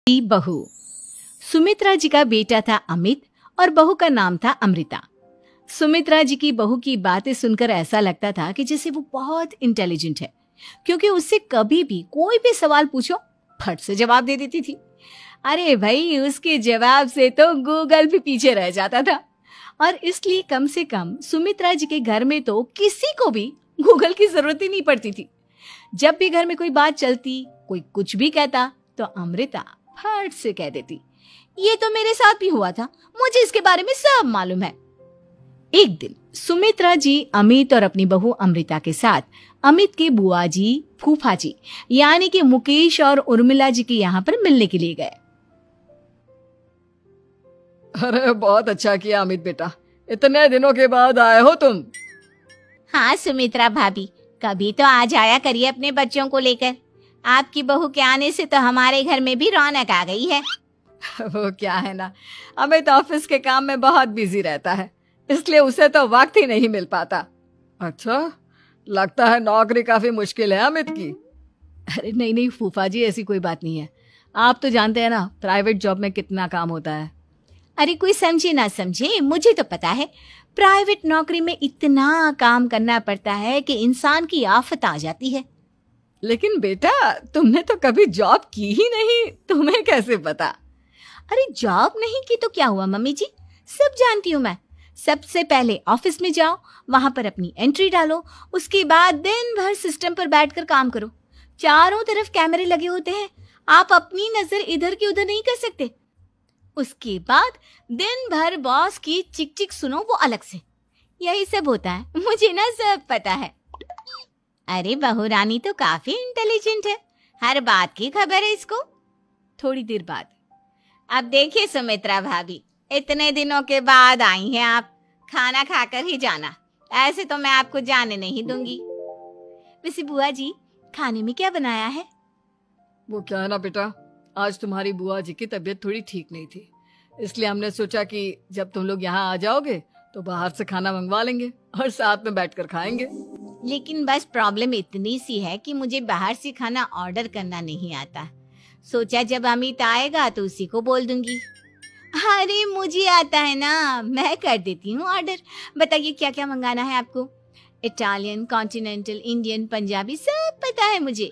की बहू। सुमित्रा जी का बेटा था अमित और बहू का नाम था अमृता। सुमित्रा जी की बहू की बातें सुनकर ऐसा लगता था कि जैसे वो बहुत इंटेलिजेंट है, क्योंकि उससे कभी भी कोई भी सवाल पूछो फट से जवाब दे देती थी। अरे भाई, उसके जवाब से तो गूगल भी पीछे रह जाता था। और इसलिए कम से कम सुमित्रा जी के घर में तो किसी को भी गूगल की जरूरत ही नहीं पड़ती थी। जब भी घर में कोई बात चलती, कोई कुछ भी कहता, तो अमृता फट से कह देती, ये तो मेरे साथ भी हुआ था, मुझे इसके बारे में सब मालूम है। एक दिन सुमित्रा जी अमित और अपनी बहू अमृता के साथ अमित के बुआ जी, फूफा जी यानी कि मुकेश और उर्मिला जी के यहाँ पर मिलने के लिए गए। अरे बहुत अच्छा किया अमित बेटा, इतने दिनों के बाद आए हो तुम। हाँ सुमित्रा भाभी, कभी तो आ जाया करिए अपने बच्चों को लेकर। आपकी बहू के आने से तो हमारे घर में भी रौनक आ गई है। वो क्या है ना, अमित ऑफिस के काम में बहुत बिजी रहता है, इसलिए उसे तो वक्त ही नहीं मिल पाता। अच्छा, लगता है नौकरी काफी मुश्किल है अमित की। अरे नहीं नहीं फूफा जी, ऐसी कोई बात नहीं है। आप तो जानते हैं ना प्राइवेट जॉब में कितना काम होता है। अरे कोई समझे ना समझे, मुझे तो पता है प्राइवेट नौकरी में इतना काम करना पड़ता है कि इंसान की आफत आ जाती है। लेकिन बेटा, तुमने तो कभी जॉब की ही नहीं, तुम्हें कैसे पता? अरे जॉब नहीं की तो क्या हुआ मम्मी जी, सब जानती हूँ मैं। सबसे पहले ऑफिस में जाओ, वहां पर अपनी एंट्री डालो, उसके बाद दिन भर सिस्टम पर बैठकर काम करो। चारों तरफ कैमरे लगे होते हैं, आप अपनी नजर इधर की उधर नहीं कर सकते। उसके बाद दिन भर बॉस की चिक चिक सुनो, वो अलग से। यही सब होता है, मुझे ना सब पता है। अरे बहू रानी तो काफी इंटेलिजेंट है, हर बात की खबर है इसको। थोड़ी देर बाद, अब देखिए सुमित्रा भाभी, इतने दिनों के बाद आई हैं आप, खाना खाकर ही जाना, ऐसे तो मैं आपको जाने नहीं दूंगी। वैसे बुआ जी, खाने में क्या बनाया है? वो क्या है ना बेटा, आज तुम्हारी बुआ जी की तबीयत थोड़ी ठीक नहीं थी, इसलिए हमने सोचा कि जब तुम लोग यहाँ आ जाओगे तो बाहर से खाना मंगवा लेंगे और साथ में बैठकर खाएंगे। लेकिन बस प्रॉब्लम इतनी सी है कि मुझे बाहर से खाना ऑर्डर करना नहीं आता। सोचा जब अमित आएगा तो उसी को बोल दूंगी। अरे मुझे आता है ना, मैं कर देती हूँ ऑर्डर। बताइए क्या क्या मंगाना है आपको? इटालियन, कॉन्टिनेंटल, इंडियन, पंजाबी, सब पता है मुझे।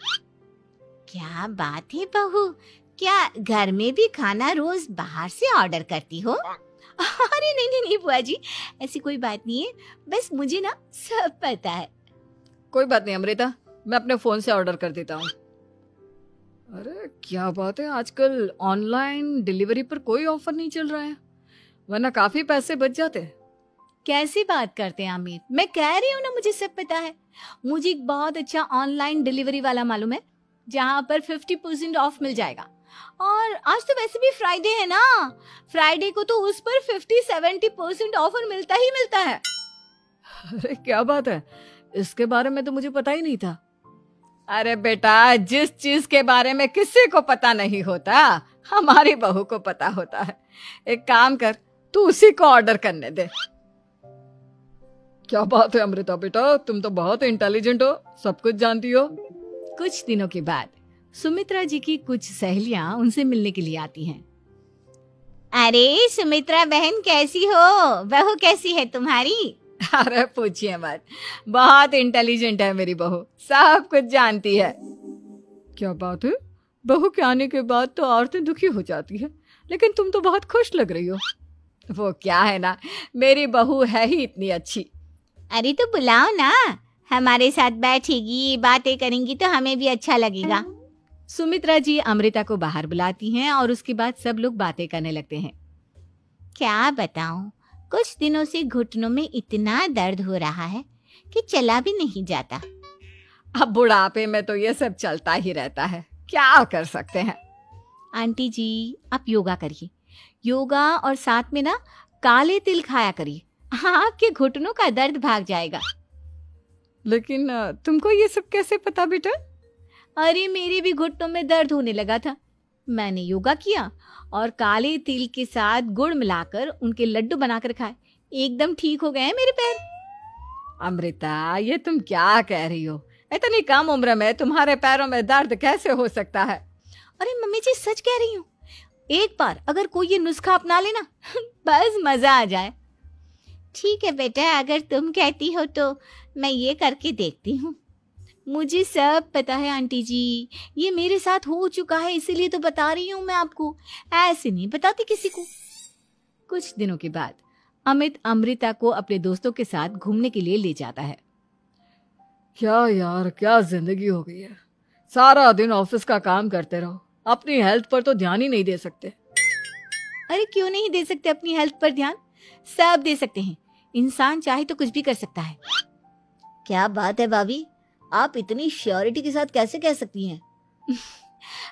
क्या बात है बहू, क्या घर में भी खाना रोज बाहर से ऑर्डर करती हो? अरे नहीं नहीं नहीं बुआ जी, ऐसी कोई बात नहीं है, बस मुझे ना सब पता है। कोई बात नहीं अमृता, मैं अपने फोन से ऑर्डर कर देता हूँ। अरे क्या बात है, आजकल ऑनलाइन डिलीवरी पर कोई ऑफर नहीं चल रहा है, वरना काफी पैसे बच जाते। कैसी बात करते हैं अमित, मैं कह रही हूँ ना मुझे सब पता है। मुझे एक बहुत अच्छा ऑनलाइन डिलीवरी वाला मालूम है, जहाँ पर 50% ऑफ मिल जाएगा। और आज तो वैसे भी फ्राइडे है ना, फ्राइडे को तो उस पर 50-70% ऑफर मिलता ही मिलता है। अरे क्या बात है, इसके बारे में तो मुझे पता ही नहीं था। अरे बेटा, जिस चीज के बारे में किसी को पता नहीं होता, हमारी बहू को पता होता है। एक काम कर, तू उसी को ऑर्डर करने दे। क्या बात है अमृता बेटा, तुम तो बहुत इंटेलिजेंट हो, सब कुछ जानती हो। कुछ दिनों के बाद सुमित्रा जी की कुछ सहेलियां उनसे मिलने के लिए आती हैं। अरे सुमित्रा बहन कैसी हो, बहू कैसी है तुम्हारी? अरे पूछिए मत, बहुत इंटेलिजेंट है मेरी बहू, सब कुछ जानती है। क्या बात है, बहू के आने के बाद तो औरतें दुखी हो जाती है, लेकिन तुम तो बहुत खुश लग रही हो। वो क्या है ना, मेरी बहू है ही इतनी अच्छी। अरे तो बुलाओ ना, हमारे साथ बैठेगी, बातें करेंगी तो हमें भी अच्छा लगेगा। सुमित्रा जी अमृता को बाहर बुलाती हैं और उसके बाद सब लोग बातें करने लगते हैं। क्या बताऊं, कुछ दिनों से घुटनों में इतना दर्द हो रहा है कि चला भी नहीं जाता। अब बुढ़ापे में तो ये सब चलता ही रहता है, क्या कर सकते हैं। आंटी जी, आप योगा करिए, योगा और साथ में ना काले तिल खाया करिए, आपके घुटनों का दर्द भाग जाएगा। लेकिन तुमको ये सब कैसे पता बेटा? अरे मेरे भी घुटनों में दर्द होने लगा था, मैंने योगा किया और काले तिल के साथ गुड़ मिलाकर उनके लड्डू बनाकर खाए, एकदम ठीक हो गए हैं मेरे पैर। अमृता, ये तुम क्या कह रही हो, इतनी कम उम्र में तुम्हारे पैरों में दर्द कैसे हो सकता है? अरे मम्मी जी, सच कह रही हूँ, एक बार अगर कोई ये नुस्खा अपना लेना बस मजा आ जाए। ठीक है बेटा, अगर तुम कहती हो तो मैं ये करके देखती हूँ। मुझे सब पता है आंटी जी, ये मेरे साथ हो चुका है, इसीलिए तो बता रही हूँ मैं आपको, ऐसे नहीं बताती किसी को। कुछ दिनों के बाद अमित अमृता को अपने दोस्तों के साथ घूमने के लिए ले जाता है। क्या यार, क्या जिंदगी हो गई है। सारा दिन ऑफिस का काम करते रहो, अपनी हेल्थ पर तो ध्यान ही नहीं दे सकते। अरे क्यों नहीं दे सकते अपनी हेल्थ पर ध्यान? सब दे सकते हैं, इंसान चाहे तो कुछ भी कर सकता है। क्या बात है भाभी, आप इतनी श्योरिटी के साथ कैसे कह सकती हैं?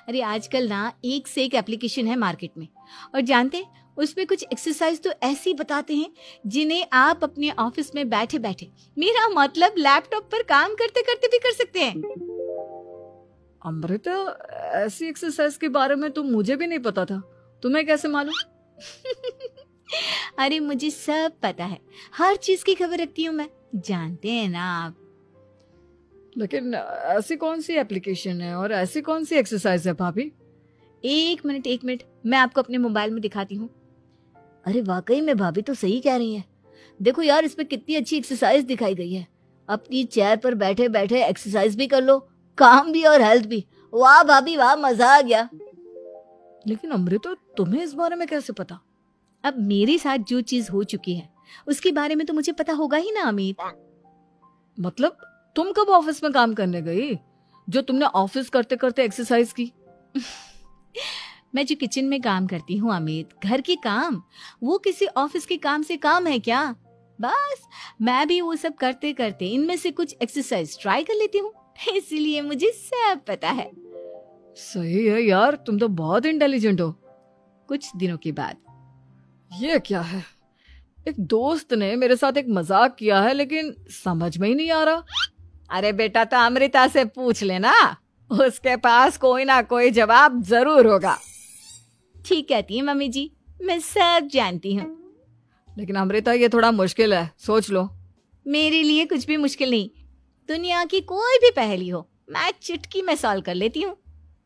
अरे आजकल ना एक से एक एप्लीकेशन है मार्केट में, और जानते हैं उसमें कुछ एक्सरसाइज तो ऐसी बताते हैं जिन्हें आप अपने ऑफिस में बैठे बैठे, मेरा मतलब लैपटॉप पर काम करते करते भी कर सकते हैं। अमृता, ऐसी एक्सरसाइज के बारे में तो मुझे भी नहीं पता था, तुम्हें कैसे मालूम? अरे मुझे सब पता है, हर चीज की खबर रखती हूँ मैं, जानते हैं ना आप। लेकिन ऐसी कौन सी एप्लीकेशन है और ऐसी कौन सी एक्सरसाइज है भाभी? एक मिनट, मैं आपको अपने मोबाइल में दिखाती हूँ। अरे वाकई में भाभी तो सही कह रही हैं। देखो यार, इसमें कितनी अच्छी एक्सरसाइज दिखाई गई है। अपनी चेयर पर बैठे बैठे एक्सरसाइज भी कर लो, काम भी और हेल्थ भी। वाह भाभी वाह, मजा आ गया। लेकिन अमृता, तुम्हें इस बारे में कैसे पता? अब मेरे साथ जो चीज हो चुकी है उसके बारे में तो मुझे पता होगा ही ना अमित। मतलब तुम कब ऑफिस में काम करने गई जो तुमने ऑफिस करते करते एक्सरसाइज की? मैं जो किचन में काम करती हूँ अमित, घर के काम, वो किसी ऑफिस के काम से काम है क्या? बस मैं भी वो सब करते करते इनमें से कुछ एक्सरसाइज ट्राई कर लेती हूँ, इसीलिए मुझे सब पता है। सही है यार, तुम तो बहुत इंटेलिजेंट हो। कुछ दिनों के बाद, ये क्या है? एक दोस्त ने मेरे साथ एक मजाक किया है, लेकिन समझ में ही नहीं आ रहा। अरे बेटा, तो अमृता से पूछ लेना, उसके पास कोई ना कोई जवाब जरूर होगा। ठीक कहती है मम्मी जी, मैं सब जानती हूँ। लेकिन अमृता, ये थोड़ा मुश्किल है, सोच लो। मेरे लिए कुछ भी मुश्किल नहीं, दुनिया की कोई भी पहेली हो मैं चुटकी में सॉल्व कर लेती हूँ।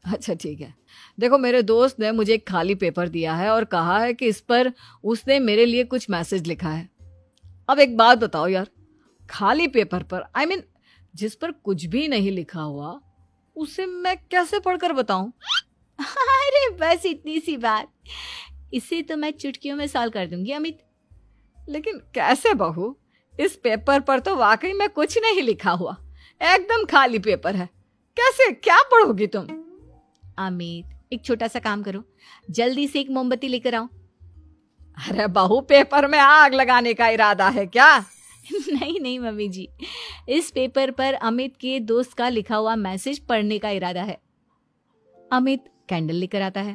अच्छा ठीक है, देखो मेरे दोस्त ने मुझे एक खाली पेपर दिया है और कहा है कि इस पर उसने मेरे लिए कुछ मैसेज लिखा है। अब एक बात बताओ यार, खाली पेपर पर, I mean, जिस पर कुछ भी नहीं लिखा हुआ, उसे मैं कैसे पढ़कर बताऊं? अरे बस इतनी सी बात, इसे तो मैं चुटकियों में सॉल्व कर दूंगी अमित। लेकिन कैसे बहू? इस पेपर पर तो वाकई में कुछ नहीं लिखा हुआ, एकदम खाली पेपर है, कैसे, क्या पढ़ोगी तुम? अमित, एक छोटा सा काम करो, जल्दी से एक मोमबत्ती लेकर आओ। अरे बहू, पेपर में आग लगाने का इरादा है क्या? नहीं मम्मी जी, इस पेपर पर अमित के दोस्त का लिखा हुआ मैसेज पढ़ने का इरादा है। अमित कैंडल लेकर आता है।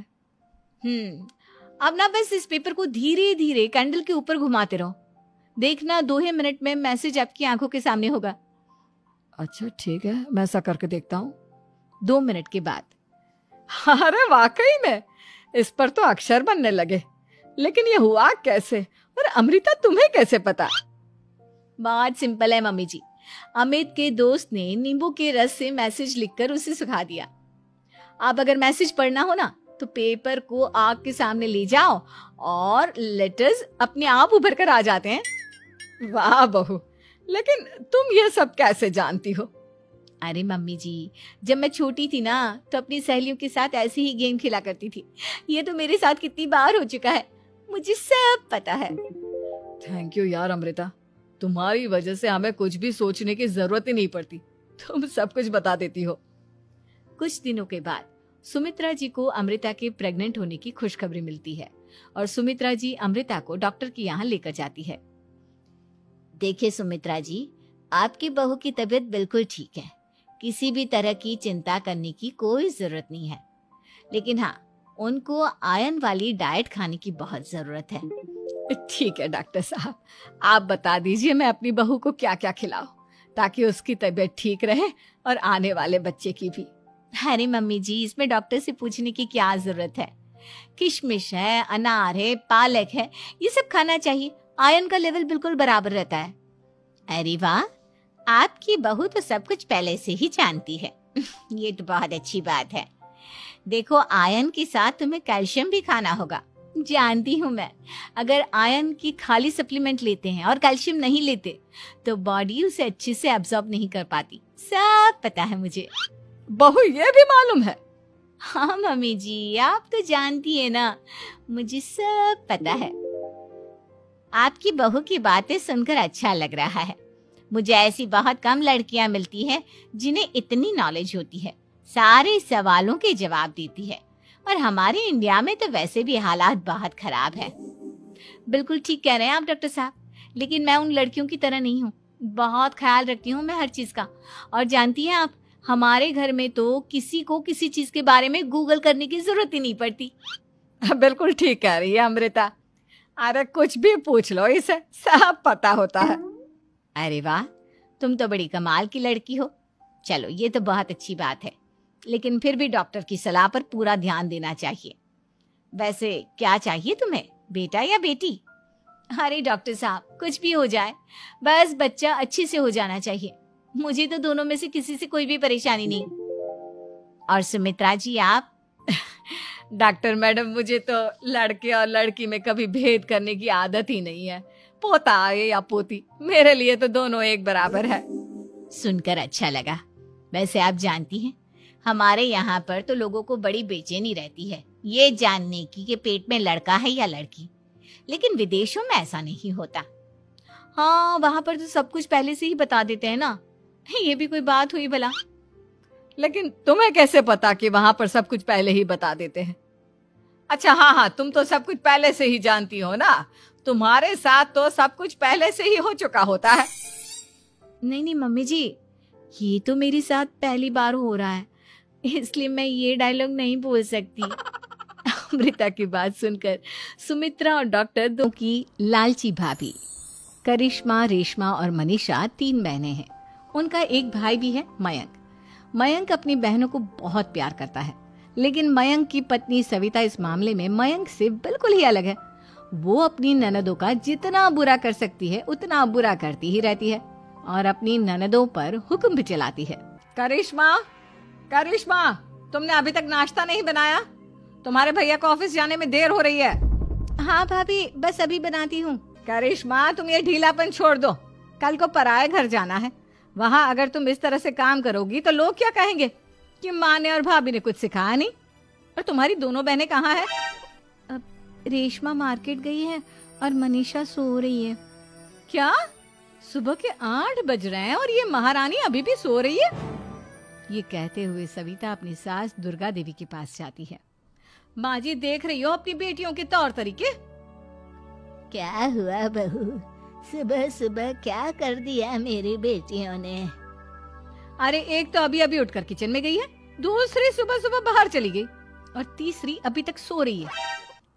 अब ना बस इस पेपर को धीरे धीरे कैंडल के ऊपर घुमाते रहो, देखना 2 ही मिनट में मैसेज आपकी आंखों के सामने होगा। अच्छा ठीक है, मैं ऐसा करके देखता हूँ। 2 मिनट के बाद, अरे वाकई में इस पर तो अक्षर बनने लगे, लेकिन ये हुआ कैसे? और अमृता, तुम्हें कैसे पता? बात सिंपल है मम्मी जी, अमित के दोस्त ने नींबू के रस से मैसेज लिखकर उसे सुखा दिया। आप अगर मैसेज पढ़ना हो ना तो पेपर को आग के सामने ले जाओ और लेटर्स अपने आप उभर कर आ जाते हैं। वाह बहू, लेकिन तुम ये सब कैसे जानती हो? अरे मम्मी जी, जब मैं छोटी थी ना तो अपनी सहेलियों के साथ ऐसे ही गेम खेला करती थी। ये तो मेरे साथ कितनी बार हो चुका है, मुझे सब पता है। थैंक यू यार अमृता, तुम्हारी वजह से हमें कुछ भी सोचने की जरूरत ही नहीं पड़ती, तुम सब कुछ बता देती हो। कुछ दिनों के बाद सुमित्रा जी को अमृता के प्रेग्नेंट होने की खुशखबरी मिलती है और सुमित्रा जी अमृता को डॉक्टर के यहाँ लेकर जाती है। देखिए सुमित्रा जी, आपकी बहू की तबीयत बिल्कुल ठीक है, किसी भी तरह की चिंता करने की कोई जरूरत नहीं है। लेकिन हाँ, उनको आयरन वाली डाइट खाने की बहुत जरूरत है। ठीक है डॉक्टर साहब, आप बता दीजिए मैं अपनी बहू को क्या क्या खिलाऊं ताकि उसकी तबीयत ठीक रहे और आने वाले बच्चे की भी। अरे मम्मी जी, इसमें डॉक्टर से पूछने की क्या जरूरत है, किशमिश है, अनार है, पालक है, ये सब खाना चाहिए, आयरन का लेवल बिल्कुल बराबर रहता है। अरे वाह, आपकी बहू तो सब कुछ पहले से ही जानती है। ये तो बहुत अच्छी बात है। देखो, आयरन के साथ तुम्हें कैल्शियम भी खाना होगा। जानती हूँ मैं, अगर आयरन की खाली सप्लीमेंट लेते हैं और कैल्शियम नहीं लेते तो बॉडी उसे अच्छे से एब्जॉर्ब नहीं कर पाती। सब पता है मुझे। बहू, ये भी मालूम है? हाँ मम्मी जी, आप तो जानती है ना, मुझे सब पता है। आपकी बहू की बातें सुनकर अच्छा लग रहा है। मुझे ऐसी बहुत कम लड़कियां मिलती हैं जिन्हें इतनी नॉलेज होती है, सारे सवालों के जवाब देती है। और हमारे इंडिया में तो वैसे भी हालात बहुत खराब है। बिल्कुल ठीक कह रहे हैं आप डॉक्टर साहब, लेकिन मैं उन लड़कियों की तरह नहीं हूँ। बहुत ख्याल रखती हूँ मैं हर चीज का। और जानती हैं आप, हमारे घर में तो किसी को किसी चीज के बारे में गूगल करने की जरूरत ही नहीं पड़ती। बिल्कुल ठीक कह रही है अमृता। अरे कुछ भी पूछ लो, इसे सब पता होता है। अरे वाह, तुम तो बड़ी कमाल की लड़की हो। चलो, ये तो बहुत अच्छी बात है, लेकिन फिर भी डॉक्टर की सलाह पर पूरा ध्यान देना चाहिए। वैसे क्या चाहिए तुम्हें, बेटा या बेटी? अरे डॉक्टर साहब, कुछ भी हो जाए, बस बच्चा अच्छे से हो जाना चाहिए। मुझे तो दोनों में से किसी से कोई भी परेशानी नहीं। और सुमित्रा जी, आप? डॉक्टर मैडम, मुझे तो लड़के और लड़की में कभी भेद करने की आदत ही नहीं है। पोता आए या पोती, मेरे लिए तो दोनों एक बराबर है। सुनकर अच्छा लगा। वैसे आप जानती हैं, हमारे यहाँ पर तो लोगों को बड़ी बेचैनी रहती है ये जानने की कि पेट में लड़का है या लड़की, लेकिन विदेशों में ऐसा नहीं होता। हाँ, वहां पर तो सब कुछ पहले से ही बता देते हैं ना। ये भी कोई बात हुई भला? लेकिन तुम्हें कैसे पता कि वहां पर सब कुछ पहले ही बता देते हैं? अच्छा, हाँ, तुम तो सब कुछ पहले से ही जानती हो ना। तुम्हारे साथ तो सब कुछ पहले से ही हो चुका होता है। नहीं मम्मी जी, ये तो मेरे साथ पहली बार हो रहा है, इसलिए मैं ये डायलॉग नहीं बोल सकती। अमृता की बात सुनकर सुमित्रा और डॉक्टर दो की लालची भाभी। करिश्मा, रेशमा और मनीषा 3 बहनें हैं। उनका एक भाई भी है, मयंक। मयंक अपनी बहनों को बहुत प्यार करता है, लेकिन मयंक की पत्नी सविता इस मामले में मयंक से बिल्कुल ही अलग है। वो अपनी ननदों का जितना बुरा कर सकती है उतना बुरा करती ही रहती है और अपनी ननदों पर हुक्म भी चलाती है। करिश्मा, तुमने अभी तक नाश्ता नहीं बनाया? तुम्हारे भैया को ऑफिस जाने में देर हो रही है। हाँ भाभी, बस अभी बनाती हूँ। करिश्मा, तुम ये ढीलापन छोड़ दो। कल को पराये घर जाना है। वहाँ अगर तुम इस तरह से काम करोगी तो लोग क्या कहेंगे कि माँ ने और भाभी ने कुछ सिखाया नहीं। और तुम्हारी दोनों बहनें कहाँ हैं? अब रेशमा मार्केट गई है और मनीषा सो रही है। क्या? सुबह के 8 बज रहे हैं और ये महारानी अभी भी सो रही है? ये कहते हुए सविता अपनी सास दुर्गा देवी के पास जाती है। माँ जी, देख रही हो अपनी बेटियों के तौर तरीके? क्या हुआ बहू, सुबह सुबह क्या कर दिया मेरी बेटियों ने? अरे एक तो अभी अभी उठकर किचन में गई है, दूसरी सुबह सुबह बाहर चली गई और तीसरी अभी तक सो रही है।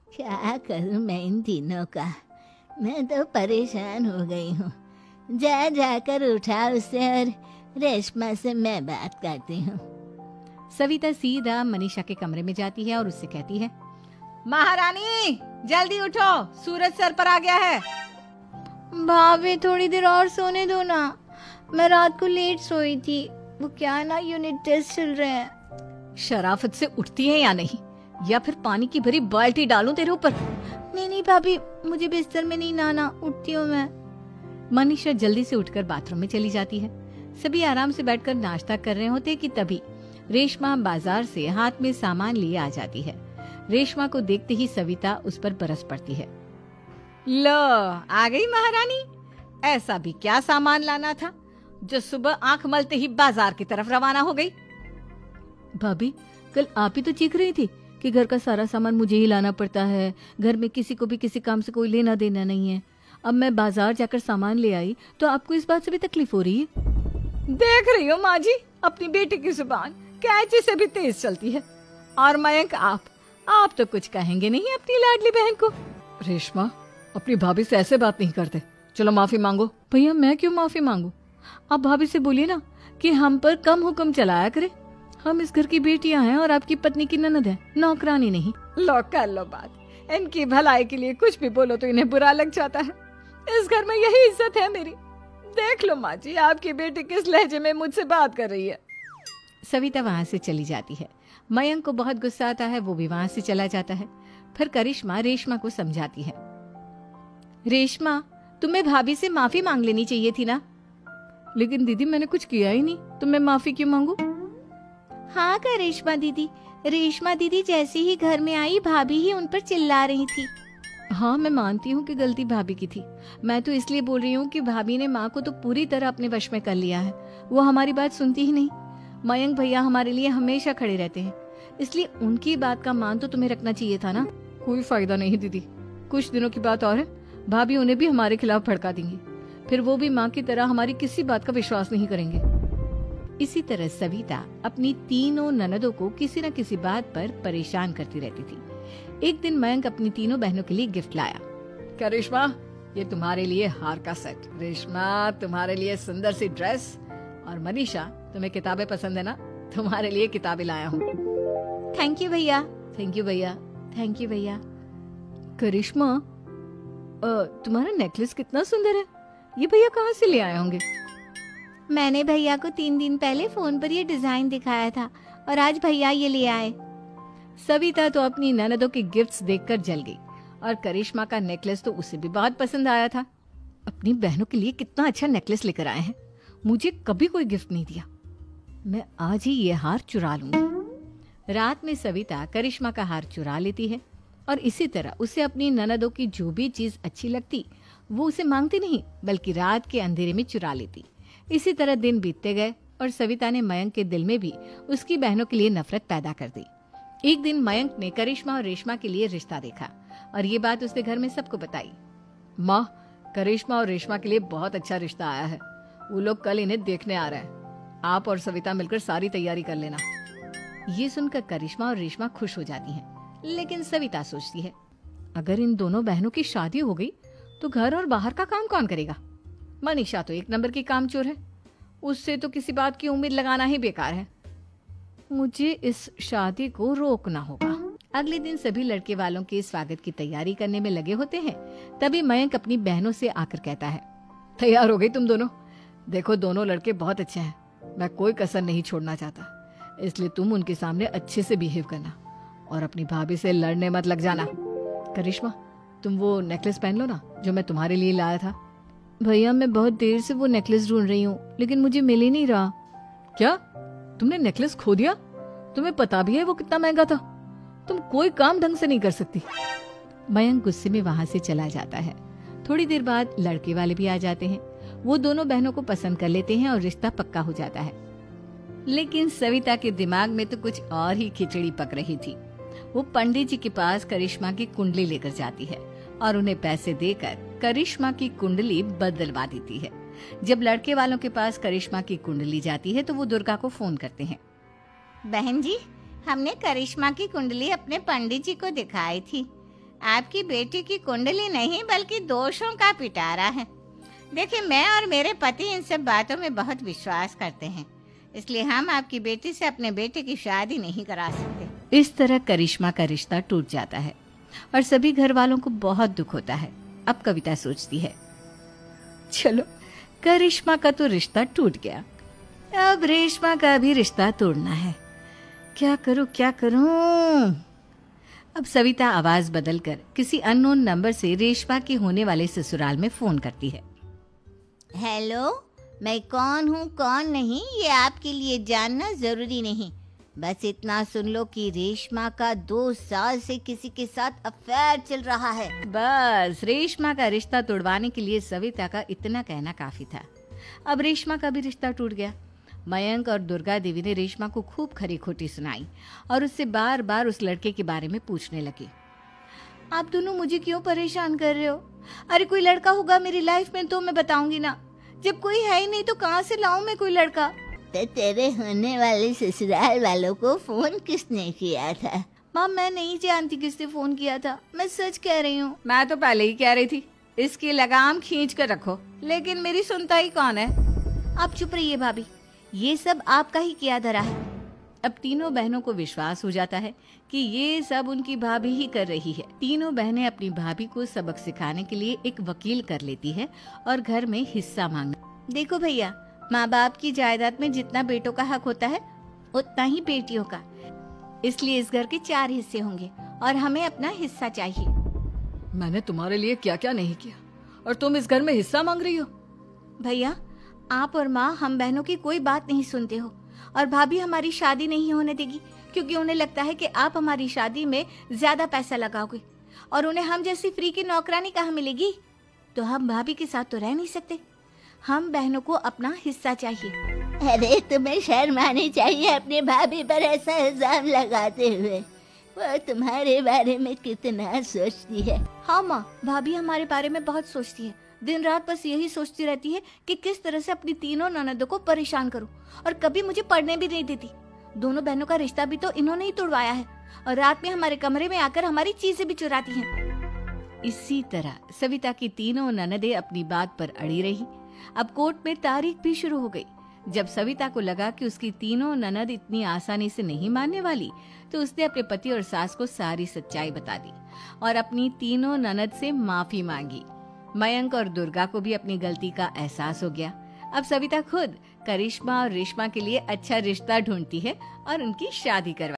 क्या करूं मैं इन तीनों का, मैं तो परेशान हो गई हूँ। जा जाकर उठा उसे और रेशमा से मैं बात करती हूँ। सविता सीधा मनीषा के कमरे में जाती है और उससे कहती है, महारानी जल्दी उठो, सूरज सर पर आ गया है। भाभी थोड़ी देर और सोने दो ना, मैं रात को लेट सोई थी। वो क्या ना, यूनिट टेस्ट चल रहे हैं। शराफत से उठती है या नहीं, या फिर पानी की भरी बाल्टी डालूं तेरे ऊपर? नहीं भाभी, मुझे बिस्तर में नहीं नहाना, उठती हूँ मैं। मनीषा जल्दी से उठकर बाथरूम में चली जाती है। सभी आराम से बैठकर नाश्ता कर रहे होते कि तभी रेशमा बाजार से हाथ में सामान लिए आ जाती है। रेशमा को देखते ही सविता उस पर बरस पड़ती है। लो, आ गई महारानी। ऐसा भी क्या सामान लाना था जो सुबह आंख मलते ही बाजार की तरफ रवाना हो गई? भाभी, कल आप ही तो चीख रही थी कि घर का सारा सामान मुझे ही लाना पड़ता है, घर में किसी को भी किसी काम से कोई लेना देना नहीं है। अब मैं बाजार जाकर सामान ले आई तो आपको इस बात से भी तकलीफ हो रही है? देख रही हो माँ जी, अपनी बेटी की जुबान कैंची से भी तेज चलती है। और मयंक, आप तो कुछ कहेंगे नहीं अपनी लाडली बहन को। रेशमा, अपनी भाभी से ऐसे बात नहीं करते, चलो माफी मांगो। भैया, मैं क्यों माफी मांगू? आप भाभी से बोलिए ना कि हम पर कम हुक्म चलाया करे। हम इस घर की बेटियां हैं और आपकी पत्नी की ननद है, नौकरानी नहीं। लो कर लो बात। इनकी भलाई के लिए कुछ भी बोलो तो इन्हें बुरा लग जाता है। इस घर में यही इज्जत है मेरी। देख लो माँ जी, आपकी बेटी किस लहजे में मुझसे बात कर रही है। सविता वहां से चली जाती है। मयंक को बहुत गुस्सा आता है, वो भी वहां से चला जाता है। फिर करिश्मा रेशमा को समझाती है, रेशमा तुम्हें भाभी से माफी मांग लेनी चाहिए थी ना। लेकिन दीदी मैंने कुछ किया ही नहीं, तो मैं माफी क्यों मांगू? हाँ करिश्मा दीदी, रेशमा दीदी जैसे ही घर में आई भाभी ही उन पर चिल्ला रही थी। हाँ मैं मानती हूँ कि गलती भाभी की थी। मैं तो इसलिए बोल रही हूँ कि भाभी ने माँ को तो पूरी तरह अपने वश में कर लिया है। वो हमारी बात सुनती ही नहीं। मयंक भैया हमारे लिए हमेशा खड़े रहते हैं, इसलिए उनकी बात का मान तो तुम्हें रखना चाहिए था ना। कोई फायदा नहीं दीदी, कुछ दिनों की बात और है, भाभी उन्हें भी हमारे खिलाफ भड़का देंगी। फिर वो भी माँ की तरह हमारी किसी बात का विश्वास नहीं करेंगे। इसी तरह सविता अपनी तीनों ननदों को किसी न किसी बात पर परेशान करती रहती थी। एक दिन मयंक अपनी तीनों बहनों के लिए गिफ्ट लाया। करिश्मा ये तुम्हारे लिए हार का सेट, रेशमा तुम्हारे लिए सुंदर सी ड्रेस, और मनीषा तुम्हें किताबें पसंद है ना, तुम्हारे लिए किताबें लाया हूँ। थैंक यू भैया। थैंक यू भैया। थैंक यू भैया। करिश्मा तुम्हारा नेकलेस कितना सुंदर है, ये भैया कहाँ से ले आए होंगे? मैंने भैया को 3 दिन पहले फोन पर ये डिजाइन दिखाया था और आज भैया ये ले आए। सविता तो अपनी ननदों के गिफ्ट्स देखकर जल गई और करिश्मा का नेकलेस तो उसे भी बहुत पसंद आया था। अपनी बहनों के लिए कितना अच्छा नेकलेस लेकर आए हैं, मुझे कभी कोई गिफ्ट नहीं दिया। मैं आज ही ये हार चुरा लूंगी। रात में सविता करिश्मा का हार चुरा लेती है और इसी तरह उसे अपनी ननदों की जो भी चीज अच्छी लगती वो उसे मांगती नहीं, बल्कि रात के अंधेरे में चुरा लेती। इसी तरह दिन बीतते गए और सविता ने मयंक के दिल में भी उसकी बहनों के लिए नफरत पैदा कर दी। एक दिन मयंक ने करिश्मा और रेशमा के लिए रिश्ता देखा और ये बात उसने घर में सबको बताई। माँ, करिश्मा और रेशमा के लिए बहुत अच्छा रिश्ता आया है, वो लोग कल इन्हें देखने आ रहे हैं। आप और सविता मिलकर सारी तैयारी कर लेना। ये सुनकर करिश्मा और रेशमा खुश हो जाती हैं, लेकिन सविता सोचती है, अगर इन दोनों बहनों की शादी हो गई तो घर और बाहर का काम कौन करेगा? मनीषा तो 1 नंबर की कामचोर है, उससे तो किसी बात की उम्मीद लगाना ही बेकार है। मुझे इस शादी को रोकना होगा। अगले दिन सभी लड़के वालों के स्वागत की तैयारी करने में लगे होते हैं। तभी मयंक अपनी बहनों से आकर कहता है, तैयार हो गई तुम दोनों? देखो दोनों लड़के बहुत अच्छे हैं, मैं कोई कसर नहीं छोड़ना चाहता, इसलिए तुम उनके सामने अच्छे से बिहेव करना और अपनी भाभी से लड़ने मत लग जाना। करिश्मा तुम वो नेकलेस पहन लो ना जो मैं तुम्हारे लिए लाया था। भैया मैं बहुत देर से वो नेकलेस ढूंढ रही हूँ, लेकिन मुझे मिल ही नहीं रहा। क्या तुमने नेकलेस खो दिया? तुम्हें पता भी है वो कितना महंगा था, तुम कोई काम ढंग से नहीं कर सकती। मयंक गुस्से में वहां से चला जाता है। थोड़ी देर बाद लड़के वाले भी आ जाते हैं। वो दोनों बहनों को पसंद कर लेते हैं और रिश्ता पक्का हो जाता है। लेकिन सविता के दिमाग में तो कुछ और ही खिचड़ी पक रही थी। वो पंडित जी के पास करिश्मा की कुंडली लेकर जाती है और उन्हें पैसे देकर करिश्मा की कुंडली बदलवा देती है। जब लड़के वालों के पास करिश्मा की कुंडली जाती है तो वो दुर्गा को फोन करते हैं। बहन जी, हमने करिश्मा की कुंडली अपने पंडित जी को दिखाई थी। आपकी बेटी की कुंडली नहीं बल्कि दोषों का पिटारा है। देखिए मैं और मेरे पति इन सब बातों में बहुत विश्वास करते हैं, इसलिए हम आपकी बेटी से अपने बेटे की शादी नहीं करा सकते। इस तरह करिश्मा का रिश्ता टूट जाता है और सभी घर वालों को बहुत दुख होता है। अब कविता सोचती है, चलो करिश्मा का तो रिश्ता टूट गया, अब रेशमा का भी रिश्ता तोड़ना है। क्या करूं क्या करूं? अब सविता आवाज बदलकर किसी अननोन नंबर से रेशमा के होने वाले ससुराल में फोन करती है। हेलो, मैं कौन हूँ कौन नहीं ये आपके लिए जानना जरूरी नहीं, बस इतना सुन लो कि रेशमा का 2 साल से किसी के साथ अफेयर चल रहा है। बस रेशमा का रिश्ता तोड़वाने के लिए सविता का इतना कहना काफी था। अब रेशमा का भी रिश्ता टूट गया। मयंक और दुर्गा देवी ने रेशमा को खूब खरी खोटी सुनाई और उससे बार बार उस लड़के के बारे में पूछने लगी। आप दोनों मुझे क्यों परेशान कर रहे हो? अरे कोई लड़का होगा मेरी लाइफ में तो मैं बताऊंगी ना, जब कोई है ही नहीं तो कहाँ से लाऊं मैं कोई लड़का? तो तेरे होने वाले ससुराल वालों को फोन किसने किया था? माँ मैं नहीं जानती किसने फोन किया था, मैं सच कह रही हूँ। मैं तो पहले ही कह रही थी इसकी लगाम खींच कर रखो, लेकिन मेरी सुनता ही कौन है। आप चुप रहिए भाभी, ये सब आपका ही किया धरा है। अब तीनों बहनों को विश्वास हो जाता है कि ये सब उनकी भाभी ही कर रही है। तीनों बहनें अपनी भाभी को सबक सिखाने के लिए एक वकील कर लेती है और घर में हिस्सा मांगना। देखो भैया, माँ बाप की जायदाद में जितना बेटों का हक होता है उतना ही बेटियों का। इसलिए इस घर के 4 हिस्से होंगे और हमें अपना हिस्सा चाहिए। मैंने तुम्हारे लिए क्या क्या नहीं किया और तुम इस घर में हिस्सा मांग रही हो? भैया, आप और माँ हम बहनों की कोई बात नहीं सुनते हो और भाभी हमारी शादी नहीं होने देगी क्योंकि उन्हें लगता है कि आप हमारी शादी में ज्यादा पैसा लगाओगे और उन्हें हम जैसी फ्री की नौकरानी कहाँ मिलेगी। तो हम भाभी के साथ तो रह नहीं सकते। हम बहनों को अपना हिस्सा चाहिए। अरे तुम्हें शर्म आनी चाहिए अपने भाभी पर ऐसा इल्जाम लगाते हुए। वो तुम्हारे बारे में कितना सोचती है। हाँ माँ, भाभी हमारे बारे में बहुत सोचती है। दिन रात बस यही सोचती रहती है कि किस तरह से अपनी तीनों ननदों को परेशान करूं और कभी मुझे पढ़ने भी नहीं देती। दोनों बहनों का रिश्ता भी तो इन्होंने ही तोड़वाया है और रात में हमारे कमरे में आकर हमारी चीजें भी चुराती हैं। इसी तरह सविता की तीनों ननदें अपनी बात पर अड़ी रही। अब कोर्ट में तारीख भी शुरू हो गई। जब सविता को लगा कि उसकी तीनों ननद इतनी आसानी से नहीं मानने वाली, तो उसने अपने पति और सास को सारी सच्चाई बता दी और अपनी तीनों ननद से माफी मांगी। मयंक और दुर्गा को भी अपनी गलती का एहसास हो गया। अब सविता खुद करिश्मा और रेशमा के लिए अच्छा रिश्ता ढूंढती है और उनकी शादी करवा